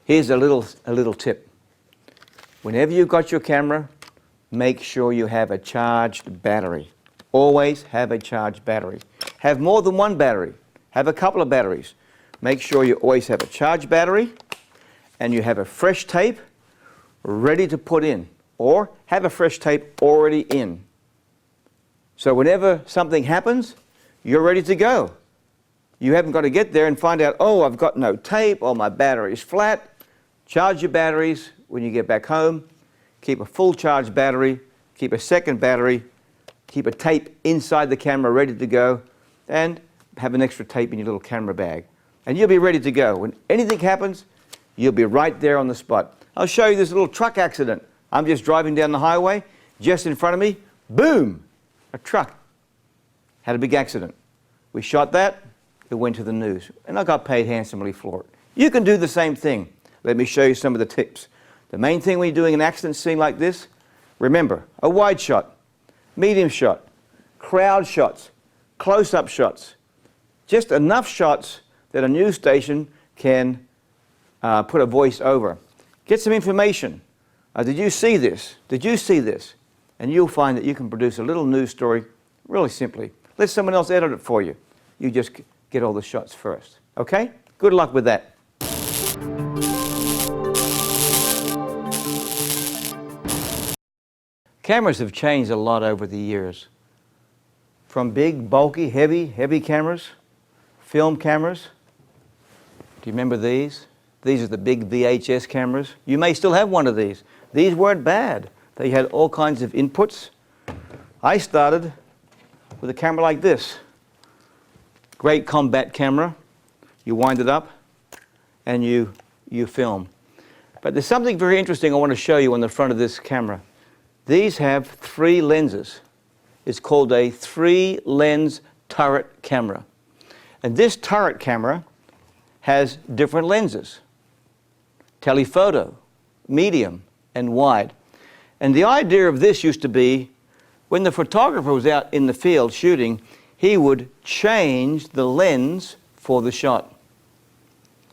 Here's a little tip. Whenever you've got your camera, make sure you have a charged battery. Always have a charged battery. Have more than one battery. Have a couple of batteries. Make sure you always have a charged battery and you have a fresh tape ready to put in, or have a fresh tape already in. So whenever something happens, you're ready to go. You haven't got to get there and find out, oh, I've got no tape, or my battery's flat. Charge your batteries when you get back home. Keep a full charged battery, keep a second battery, keep a tape inside the camera ready to go, and have an extra tape in your little camera bag. And you'll be ready to go. When anything happens, you'll be right there on the spot. I'll show you this little truck accident. I'm just driving down the highway, just in front of me, boom, a truck had a big accident. We shot that, it went to the news, and I got paid handsomely for it. You can do the same thing. Let me show you some of the tips. The main thing when you're doing an accident scene like this, remember, a wide shot, medium shot, crowd shots, close-up shots, just enough shots that a news station can put a voice over. Get some information. Did you see this? Did you see this? And you'll find that you can produce a little news story really simply. Let someone else edit it for you. You just get all the shots first. Okay? Good luck with that. Cameras have changed a lot over the years. From big, bulky, heavy cameras, film cameras. Do you remember these? These are the big VHS cameras. You may still have one of these. These weren't bad. They had all kinds of inputs. I started with a camera like this. Great combat camera. You wind it up and you film. But there's something very interesting I want to show you on the front of this camera. These have 3 lenses. It's called a 3-lens turret camera. And this turret camera has different lenses. Telephoto, medium, and wide. And the idea of this used to be, when the photographer was out in the field shooting, he would change the lens for the shot.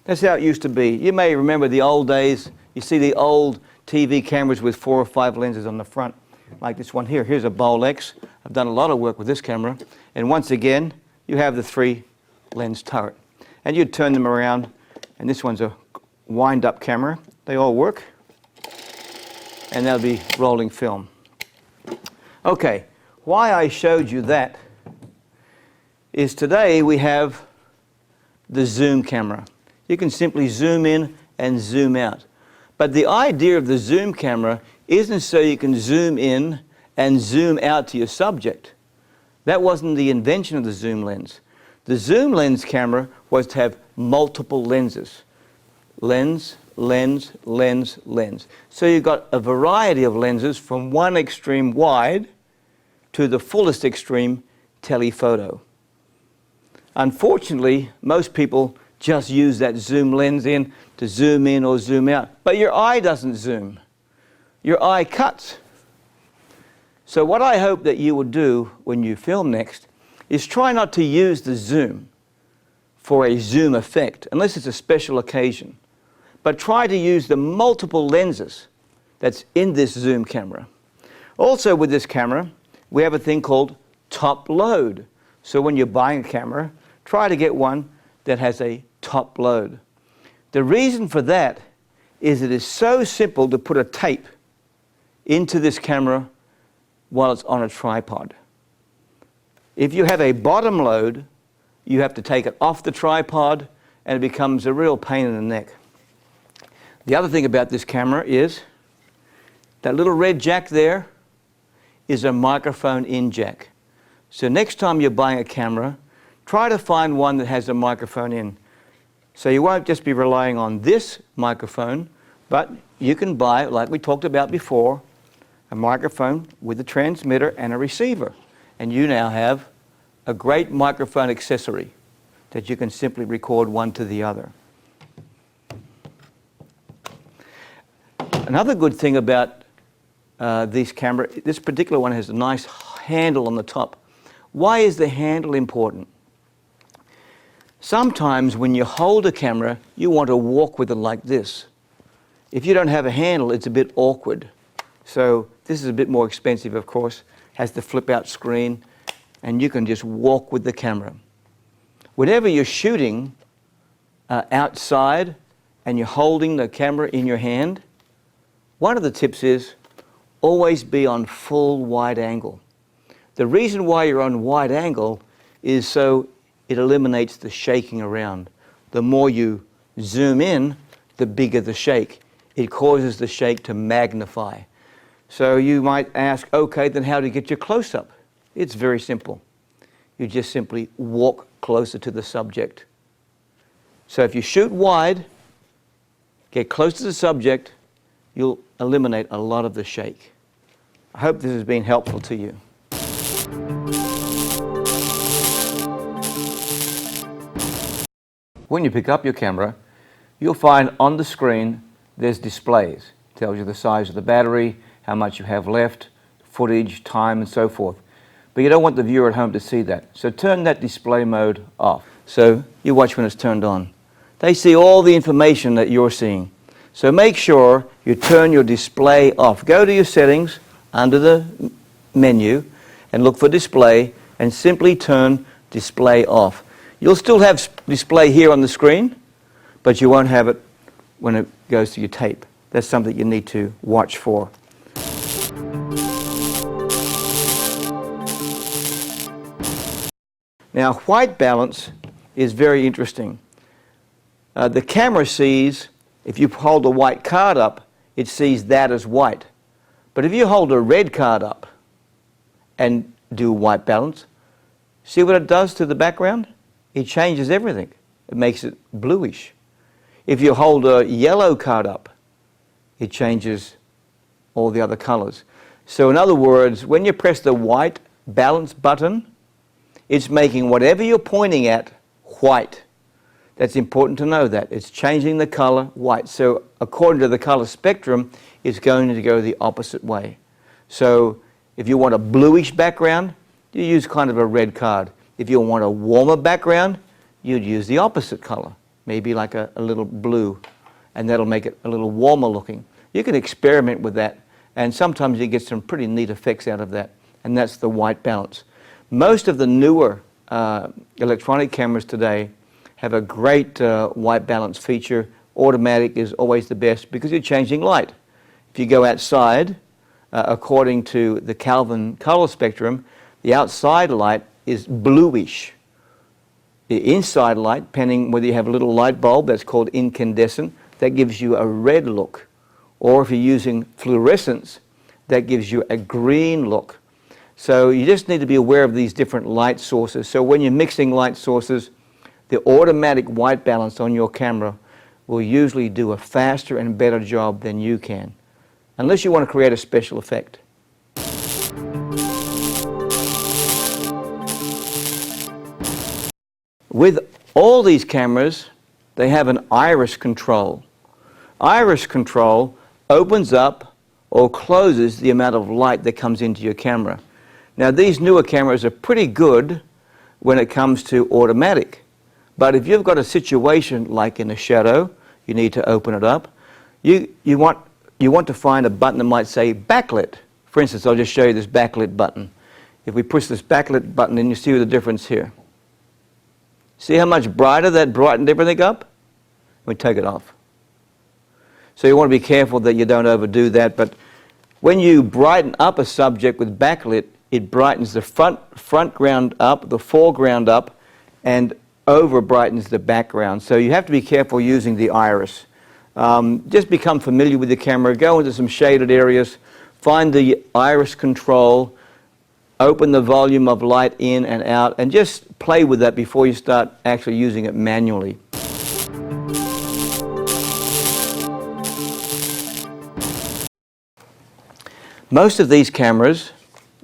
That's how it used to be. You may remember the old days. You see the old TV cameras with 4 or 5 lenses on the front, like this one here. Here's a Bolex. I've done a lot of work with this camera. And once again, you have the 3-lens turret. And you'd turn them around, and this one's a wind-up camera. They all work. And that'll be rolling film. Okay, why I showed you that is today we have the zoom camera. You can simply zoom in and zoom out. But the idea of the zoom camera isn't so you can zoom in and zoom out to your subject. That wasn't the invention of the zoom lens. The zoom lens camera was to have multiple lenses. Lens, lens, lens, lens. So you've got a variety of lenses from one extreme wide to the fullest extreme telephoto. Unfortunately, most people just use that zoom lens in to zoom in or zoom out. But your eye doesn't zoom. Your eye cuts. So what I hope that you will do when you film next is try not to use the zoom for a zoom effect, unless it's a special occasion. But try to use the multiple lenses that's in this zoom camera. Also with this camera, we have a thing called top load. So when you're buying a camera, try to get one that has a top load. The reason for that is it is so simple to put a tape into this camera while it's on a tripod. If you have a bottom load, you have to take it off the tripod and it becomes a real pain in the neck. The other thing about this camera is that little red jack there is a microphone in jack. So next time you're buying a camera, try to find one that has a microphone in. So you won't just be relying on this microphone, but you can buy, like we talked about before, a microphone with a transmitter and a receiver. And you now have a great microphone accessory that you can simply record one to the other. Another good thing about this camera, this particular one has a nice handle on the top. Why is the handle important? Sometimes when you hold a camera, you want to walk with it like this. If you don't have a handle, it's a bit awkward. So this is a bit more expensive, of course. Has the flip-out screen, and you can just walk with the camera. Whenever you're shooting outside and you're holding the camera in your hand, one of the tips is always be on full wide angle. The reason why you're on wide angle is so it eliminates the shaking around. The more you zoom in, the bigger the shake. It causes the shake to magnify. So you might ask, okay, then how do you get your close-up? It's very simple. You just simply walk closer to the subject. So if you shoot wide, get close to the subject, you'll eliminate a lot of the shake. I hope this has been helpful to you. When you pick up your camera, you'll find on the screen there's displays. It tells you the size of the battery, how much you have left, footage, time, and so forth. But you don't want the viewer at home to see that. So turn that display mode off. So you watch when it's turned on. They see all the information that you're seeing. So make sure you turn your display off. Go to your settings under the menu and look for display and simply turn display off. You'll still have display here on the screen, but you won't have it when it goes to your tape. That's something you need to watch for. Now, white balance is very interesting. The camera sees, if you hold a white card up, it sees that as white. But if you hold a red card up and do white balance, see what it does to the background? It changes everything. It makes it bluish. If you hold a yellow card up, it changes all the other colors. So in other words, when you press the white balance button, it's making whatever you're pointing at white. That's important to know that. It's changing the color white. So according to the color spectrum, it's going to go the opposite way. So if you want a bluish background, you use kind of a red card. If you want a warmer background, you'd use the opposite color, maybe like a little blue, and that'll make it a little warmer looking. You can experiment with that, and sometimes you get some pretty neat effects out of that, and that's the white balance. Most of the newer electronic cameras today have a great white balance feature. Automatic is always the best because you're changing light. If you go outside, according to the Kelvin color spectrum, the outside light is bluish. The inside light, depending whether you have a little light bulb that's called incandescent, that gives you a red look. Or if you're using fluorescence, that gives you a green look. So you just need to be aware of these different light sources. So when you're mixing light sources, the automatic white balance on your camera will usually do a faster and better job than you can, unless you want to create a special effect. With all these cameras, they have an iris control. Iris control opens up or closes the amount of light that comes into your camera. Now, these newer cameras are pretty good when it comes to automatic. But if you've got a situation like in a shadow, you need to open it up. You want to find a button that might say backlit. For instance, I'll just show you this backlit button. If we push this backlit button in, you see the difference here. See how much brighter that brightened everything up? We take it off. So you want to be careful that you don't overdo that. But when you brighten up a subject with backlit, it brightens the front ground up, the foreground up, and over brightens the background. So you have to be careful using the iris. Just become familiar with the camera, go into some shaded areas, find the iris control, open the volume of light in and out, and just play with that before you start actually using it manually. Most of these cameras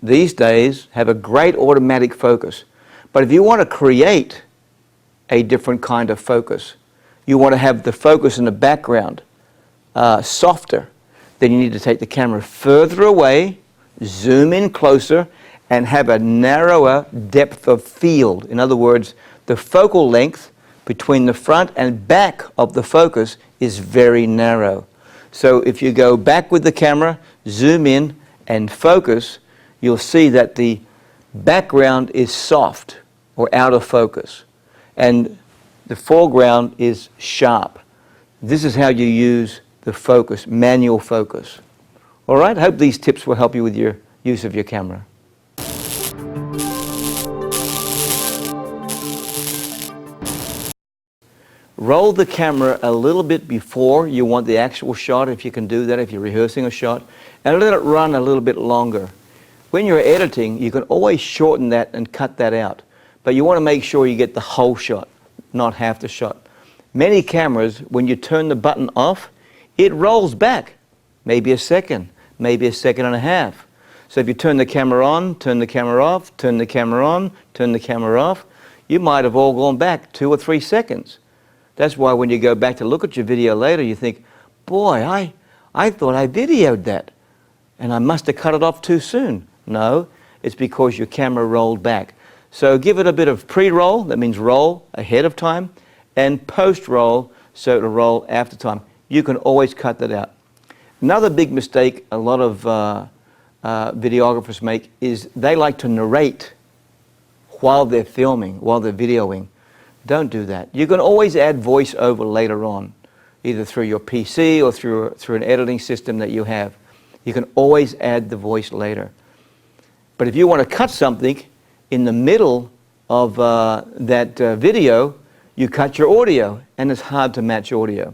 these days have a great automatic focus. But if you want to create a different kind of focus, you want to have the focus in the background softer, then you need to take the camera further away, zoom in closer, and have a narrower depth of field. In other words, the focal length between the front and back of the focus is very narrow. So if you go back with the camera, zoom in and focus, you'll see that the background is soft or out of focus, and the foreground is sharp. This is how you use the focus, manual focus. All right, I hope these tips will help you with your use of your camera. Roll the camera a little bit before you want the actual shot, if you can do that, if you're rehearsing a shot, and let it run a little bit longer. When you're editing, you can always shorten that and cut that out, but you want to make sure you get the whole shot, not half the shot. Many cameras, when you turn the button off, it rolls back, maybe a second, maybe a second and a half. So if you turn the camera on, turn the camera off, turn the camera on, turn the camera off, you might have all gone back 2 or 3 seconds. That's why when you go back to look at your video later, you think, boy, I thought I videoed that, and I must have cut it off too soon. No, it's because your camera rolled back. So give it a bit of pre-roll, that means roll ahead of time, and post-roll, so it'll roll after time. You can always cut that out. Another big mistake a lot of videographers make is they like to narrate while they're filming, while they're videoing. Don't do that. You can always add voiceover later on, either through your PC or through an editing system that you have. You can always add the voice later. But if you want to cut something in the middle of that video, you cut your audio, and it's hard to match audio.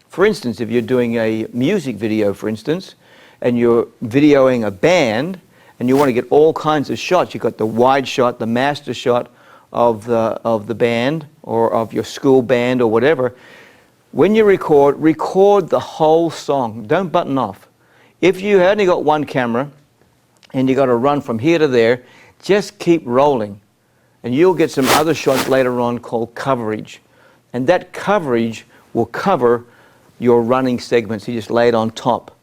For instance, if you're doing a music video, for instance, and you're videoing a band, and you want to get all kinds of shots, you've got the wide shot, the master shot of the band, or of your school band, or whatever. When you record the whole song. Don't button off. If you only got one camera, and you got to run from here to there, just keep rolling. And you'll get some other shots later on called coverage. And that coverage will cover your running segments. You just lay it on top.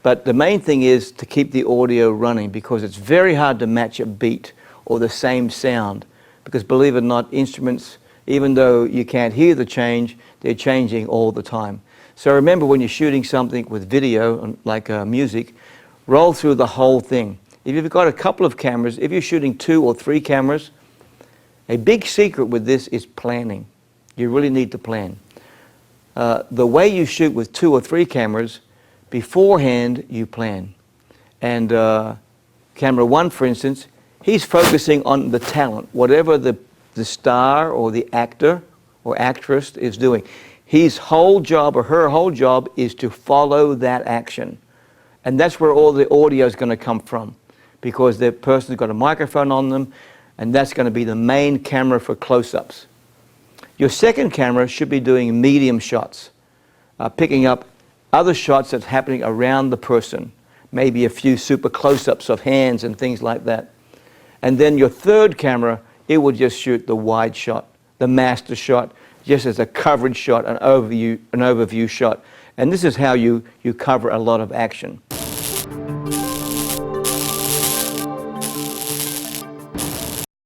But the main thing is to keep the audio running, because it's very hard to match a beat or the same sound. Because believe it or not, instruments, even though you can't hear the change, they're changing all the time. So remember, when you're shooting something with video, like music, roll through the whole thing. If you've got a couple of cameras, if you're shooting 2 or 3 cameras, a big secret with this is planning. You really need to plan. The way you shoot with 2 or 3 cameras, beforehand you plan. And camera 1, for instance, he's focusing on the talent, whatever the star or the actor or actress is doing. His whole job or her whole job is to follow that action. And that's where all the audio is going to come from, because the person's got a microphone on them, and that's going to be the main camera for close-ups. Your second camera should be doing medium shots, picking up other shots that's happening around the person, maybe a few super close-ups of hands and things like that. And then your third camera, it will just shoot the wide shot, the master shot, just as a coverage shot, an overview shot. And this is how you cover a lot of action.